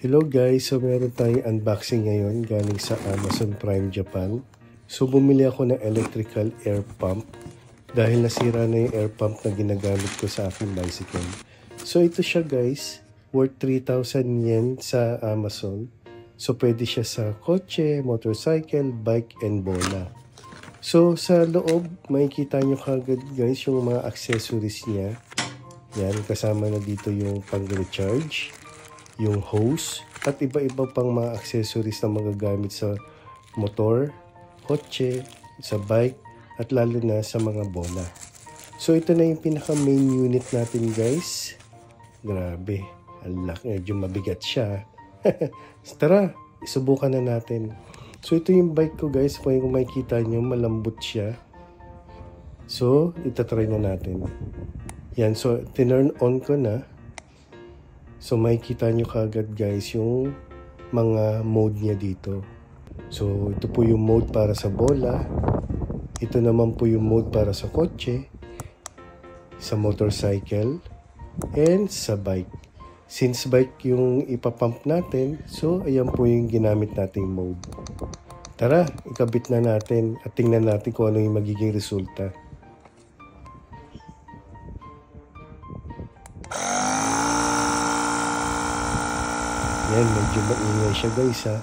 Hello guys, so meron tayong unboxing ngayon galing sa Amazon Prime Japan. So bumili ako ng electrical air pump dahil nasira na yung air pump na ginagamit ko sa aking bicycle. So ito siya guys, worth 3,000 yen sa Amazon. So pwede siya sa kotse, motorcycle, bike, and bola. So sa loob, makikita nyo kagad guys yung mga accessories niya. Yan, kasama na dito yung pang-recharge, yung hose, at iba-iba pang mga accessories na magagamit sa motor, kotse, sa bike, at lalo na sa mga bola. So ito na yung pinaka-main unit natin guys. Grabe, medyo mabigat siya. Tara, isubukan na natin. So ito yung bike ko guys, kung makikita nyo, malambot siya. So, itatry na natin. Yan, so tinurn on ko na. So makikita nyo kagad guys yung mga mode niya dito. So ito po yung mode para sa bola. Ito naman po yung mode para sa kotse, sa motorcycle, and sa bike. Since bike yung ipapump natin, so ayan po yung ginamit nating mode. Tara, ikabit na natin at tingnan natin kung ano yung magiging resulta. Yan, medyo maingay siya guys ha.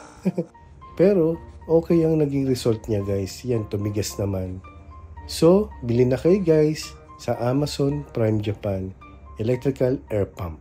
Pero, okay ang naging result niya guys. Yan, tumigas naman. So, bili na kayo guys sa Amazon Prime Japan Electrical Air Pump.